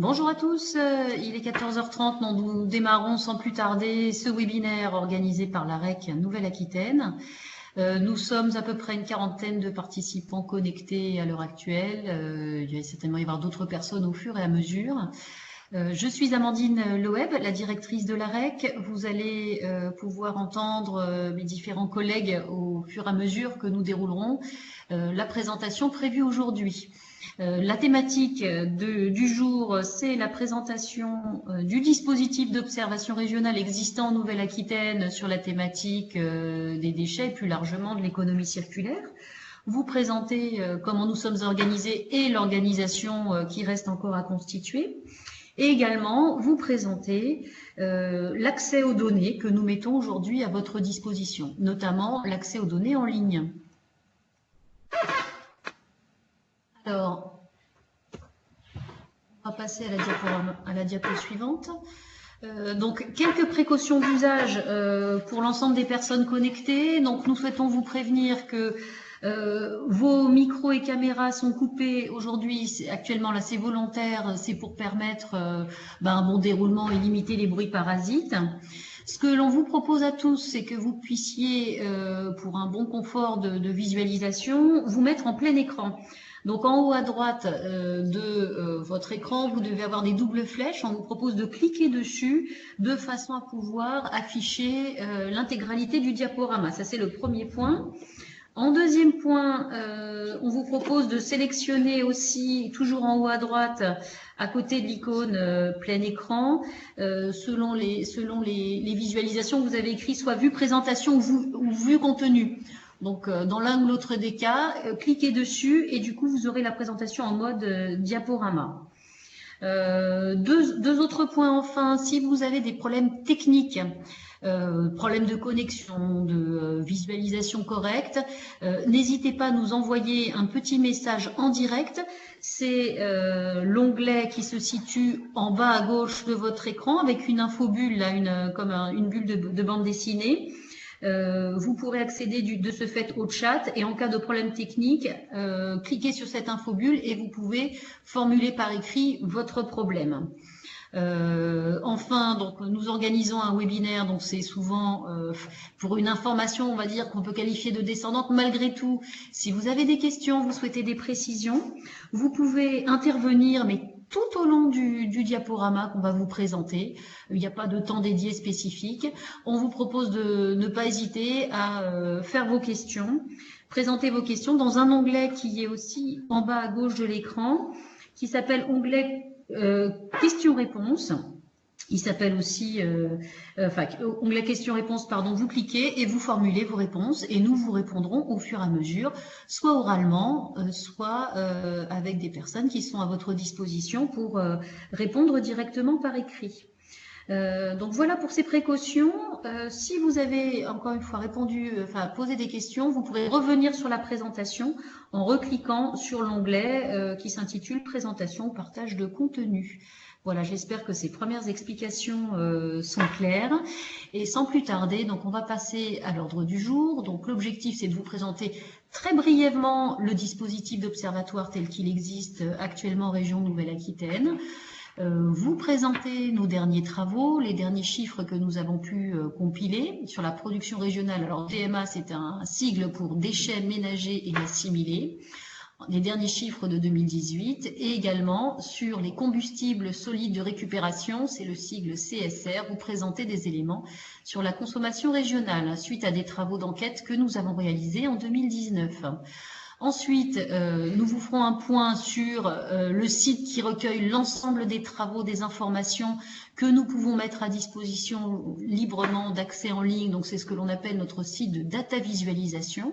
Bonjour à tous, il est 14h30, nous démarrons sans plus tarder ce webinaire organisé par la REC Nouvelle-Aquitaine. Nous sommes à peu près une quarantaine de participants connectés à l'heure actuelle. Il va certainement y avoir d'autres personnes au fur et à mesure. Je suis Amandine Loeb, la directrice de la REC. Vous allez pouvoir entendre mes différents collègues au fur et à mesure que nous déroulerons la présentation prévue aujourd'hui. La thématique du jour, c'est la présentation du dispositif d'observation régionale existant en Nouvelle-Aquitaine sur la thématique des déchets et plus largement de l'économie circulaire. Vous présenter comment nous sommes organisés et l'organisation qui reste encore à constituer. Et également vous présenter l'accès aux données que nous mettons aujourd'hui à votre disposition, notamment l'accès aux données en ligne. Alors, on va passer à la diapo suivante. Donc, quelques précautions d'usage pour l'ensemble des personnes connectées. Donc, nous souhaitons vous prévenir que vos micros et caméras sont coupés aujourd'hui. Actuellement, là, c'est volontaire. C'est pour permettre un bon déroulement et limiter les bruits parasites. Ce que l'on vous propose à tous, c'est que vous puissiez, pour un bon confort de visualisation, vous mettre en plein écran. Donc en haut à droite de votre écran, vous devez avoir des doubles flèches. On vous propose de cliquer dessus de façon à pouvoir afficher l'intégralité du diaporama. Ça, c'est le premier point. En deuxième point, on vous propose de sélectionner aussi, toujours en haut à droite, à côté de l'icône plein écran, selon les visualisations que vous avez écrites, soit vue présentation ou vue contenu. Donc, dans l'un ou l'autre des cas, cliquez dessus et du coup, vous aurez la présentation en mode diaporama. Deux autres points enfin, si vous avez des problèmes techniques, problèmes de connexion, de visualisation correcte, n'hésitez pas à nous envoyer un petit message en direct. C'est l'onglet qui se situe en bas à gauche de votre écran avec une infobulle, là, comme une bulle de bande dessinée. Vous pourrez accéder de ce fait au chat et en cas de problème technique, cliquez sur cette infobulle et vous pouvez formuler par écrit votre problème. Enfin, donc nous organisons un webinaire, donc c'est souvent pour une information, on va dire, qu'on peut qualifier de descendante. Malgré tout, si vous avez des questions, vous souhaitez des précisions, vous pouvez intervenir, mais tout au long du diaporama qu'on va vous présenter. Il n'y a pas de temps dédié spécifique. On vous propose de ne pas hésiter à faire vos questions, présenter vos questions dans un onglet qui est aussi en bas à gauche de l'écran, qui s'appelle onglet questions-réponses. Il s'appelle aussi onglet questions-réponses, pardon. Vous cliquez et vous formulez vos réponses et nous vous répondrons au fur et à mesure, soit oralement, soit avec des personnes qui sont à votre disposition pour répondre directement par écrit. Donc voilà pour ces précautions. Si vous avez encore une fois posé des questions, vous pourrez revenir sur la présentation en recliquant sur l'onglet qui s'intitule Présentation ou partage de contenu. Voilà, j'espère que ces premières explications sont claires. Et sans plus tarder, donc on va passer à l'ordre du jour. Donc l'objectif, c'est de vous présenter très brièvement le dispositif d'observatoire tel qu'il existe actuellement en région Nouvelle-Aquitaine. Vous présenter nos derniers travaux, les derniers chiffres que nous avons pu compiler sur la production régionale. Alors DMA, c'est un sigle pour déchets ménagers et assimilés. Les derniers chiffres de 2018 et également sur les combustibles solides de récupération, c'est le sigle CSR, vous présenter des éléments sur la consommation régionale suite à des travaux d'enquête que nous avons réalisés en 2019. Ensuite, nous vous ferons un point sur le site qui recueille l'ensemble des travaux, des informations que nous pouvons mettre à disposition librement d'accès en ligne. Donc, c'est ce que l'on appelle notre site de data visualisation.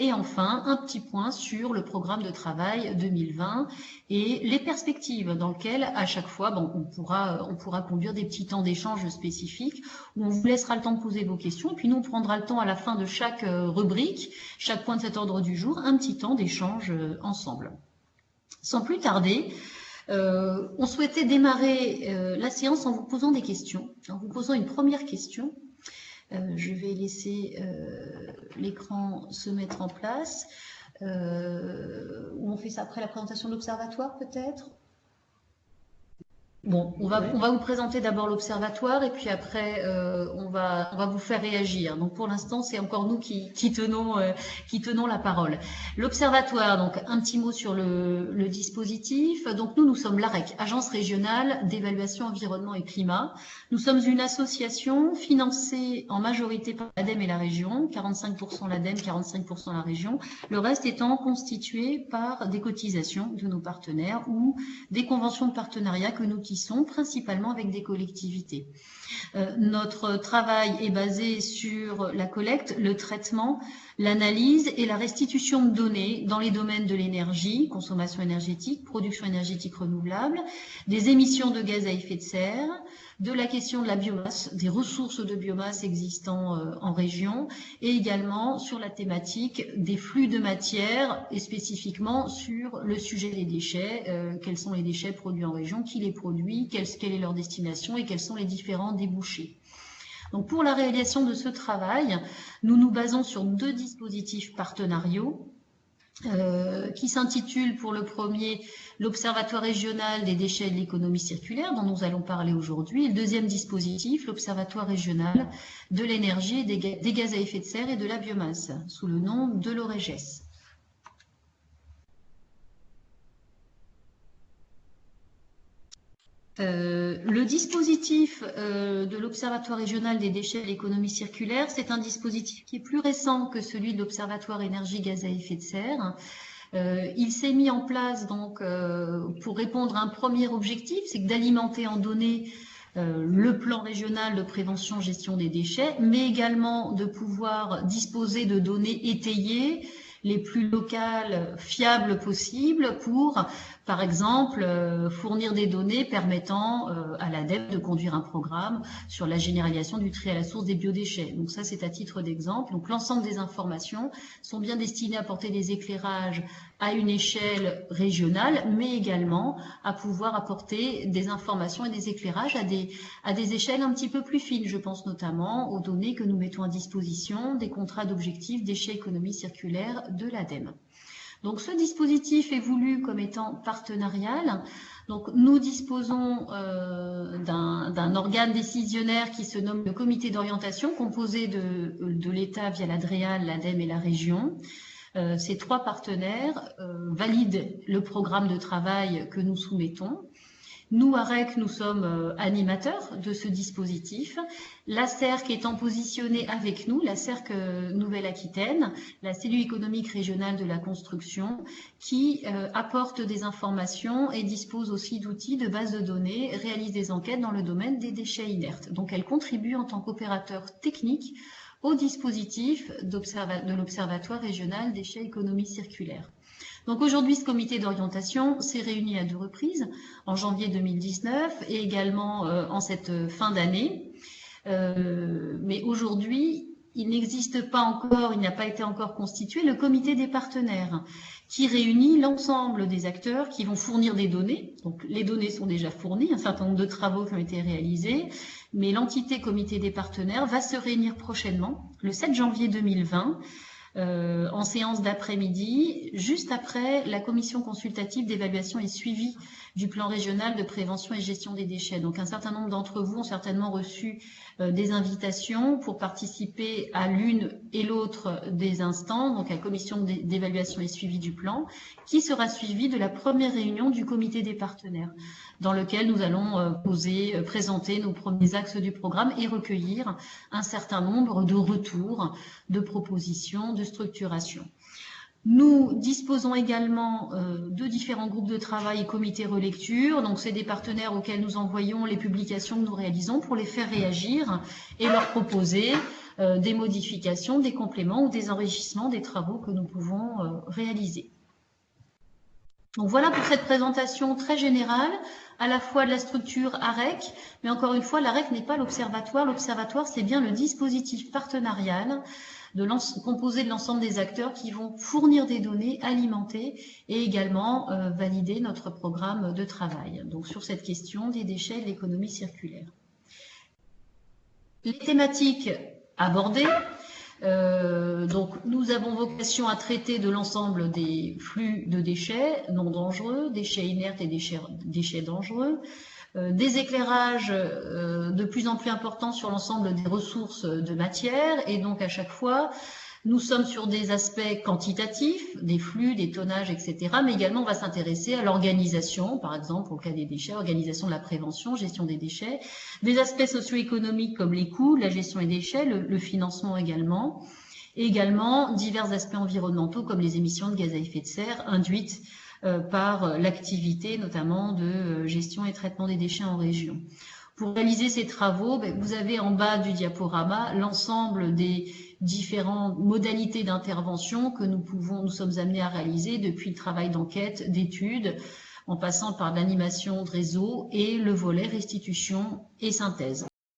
Et enfin, un petit point sur le programme de travail 2020 et les perspectives dans lesquelles, à chaque fois, on pourra conduire des petits temps d'échange spécifiques où on vous laissera le temps de poser vos questions. Et puis nous, on prendra le temps à la fin de chaque rubrique, chaque point de cet ordre du jour, un petit temps d'échange ensemble. Sans plus tarder, on souhaitait démarrer la séance en vous posant des questions, en vous posant une première question. Je vais laisser l'écran se mettre en place. On fait ça après la présentation de l'observatoire, peut-être? Bon, on Ouais. va vous présenter d'abord l'observatoire et puis après on va vous faire réagir. Donc pour l'instant, c'est encore nous qui tenons la parole. L'observatoire, donc un petit mot sur le dispositif. Donc nous sommes l'AREC, Agence régionale d'évaluation environnement et climat. Nous sommes une association financée en majorité par l'ADEME et la région, 45% l'ADEME, 45% la région. Le reste étant constitué par des cotisations de nos partenaires ou des conventions de partenariat que nous tissons principalement avec des collectivités. Notre travail est basé sur la collecte, le traitement, l'analyse et la restitution de données dans les domaines de l'énergie, consommation énergétique, production énergétique renouvelable, des émissions de gaz à effet de serre, de la question de la biomasse, des ressources de biomasse existant en région, et également sur la thématique des flux de matière et spécifiquement sur le sujet des déchets, quels sont les déchets produits en région, qui les produit, quelle est leur destination et quels sont les différents débouchés. Donc pour la réalisation de ce travail, nous nous basons sur 2 dispositifs partenariaux qui s'intitule pour le premier l'Observatoire régional des déchets et de l'économie circulaire dont nous allons parler aujourd'hui. Et le deuxième dispositif, l'Observatoire régional de l'énergie, des gaz à effet de serre et de la biomasse, sous le nom de l'OREGES. Le dispositif de l'Observatoire régional des déchets et de l'économie circulaire, c'est un dispositif qui est plus récent que celui de l'Observatoire énergie gaz à effet de serre. Il s'est mis en place donc pour répondre à un premier objectif, c'est d'alimenter en données le plan régional de prévention gestion des déchets, mais également de pouvoir disposer de données étayées, les plus locales, fiables possibles pour, par exemple, fournir des données permettant à l'ADEME de conduire un programme sur la généralisation du tri à la source des biodéchets. Donc ça, c'est à titre d'exemple. Donc l'ensemble des informations sont bien destinées à apporter des éclairages à une échelle régionale, mais également à pouvoir apporter des informations et des éclairages à des échelles un petit peu plus fines. Je pense notamment aux données que nous mettons à disposition des contrats d'objectifs déchets économie circulaire de l'ADEME. Donc ce dispositif est voulu comme étant partenarial. Donc nous disposons d'un organe décisionnaire qui se nomme le comité d'orientation, composé de l'État via l'ADREAL, l'ADEME et la région. Ces 3 partenaires valident le programme de travail que nous soumettons. Nous, AREC, nous sommes animateurs de ce dispositif. La CERC étant positionnée avec nous, la CERC Nouvelle-Aquitaine, la cellule économique régionale de la construction, qui apporte des informations et dispose aussi d'outils de base de données, réalise des enquêtes dans le domaine des déchets inertes. Donc elle contribue en tant qu'opérateur technique au dispositif de l'Observatoire régional déchets économie circulaire. Donc aujourd'hui, ce comité d'orientation s'est réuni à 2 reprises, en janvier 2019 et également en cette fin d'année. Mais aujourd'hui, il n'existe pas encore, il n'a pas été encore constitué le comité des partenaires qui réunit l'ensemble des acteurs qui vont fournir des données. Donc les données sont déjà fournies, un certain nombre de travaux qui ont été réalisés, mais l'entité comité des partenaires va se réunir prochainement, le 7 janvier 2020, en séance d'après-midi, juste après la commission consultative d'évaluation et suivi du plan régional de prévention et gestion des déchets. Donc un certain nombre d'entre vous ont certainement reçu des invitations pour participer à l'une et l'autre des instants, donc à la commission d'évaluation et suivi du plan, qui sera suivie de la première réunion du comité des partenaires, dans lequel nous allons présenter nos premiers axes du programme et recueillir un certain nombre de retours, de propositions, de structuration. Nous disposons également de différents groupes de travail et comités relecture. Donc, c'est des partenaires auxquels nous envoyons les publications que nous réalisons pour les faire réagir et leur proposer des modifications, des compléments ou des enrichissements des travaux que nous pouvons réaliser. Donc voilà pour cette présentation très générale, à la fois de la structure AREC, mais encore une fois, l'AREC n'est pas l'observatoire. L'observatoire, c'est bien le dispositif partenarial composé de l'ensemble des acteurs qui vont fournir des données, alimenter et également valider notre programme de travail. Donc sur cette question des déchets et de l'économie circulaire. Les thématiques abordées. Donc nous avons vocation à traiter de l'ensemble des flux de déchets non dangereux, déchets inertes et déchets dangereux, des éclairages de plus en plus importants sur l'ensemble des ressources de matière, et donc à chaque fois, nous sommes sur des aspects quantitatifs, des flux, des tonnages, etc. Mais également, on va s'intéresser à l'organisation, par exemple, au cas des déchets, organisation de la prévention, gestion des déchets, des aspects socio-économiques comme les coûts, la gestion des déchets, le financement également, et également divers aspects environnementaux comme les émissions de gaz à effet de serre induites par l'activité notamment de gestion et traitement des déchets en région. Pour réaliser ces travaux, vous avez en bas du diaporama l'ensemble des différentes modalités d'intervention que nous sommes amenés à réaliser depuis le travail d'enquête, d'études, en passant par l'animation de réseau et le volet restitution et synthèse.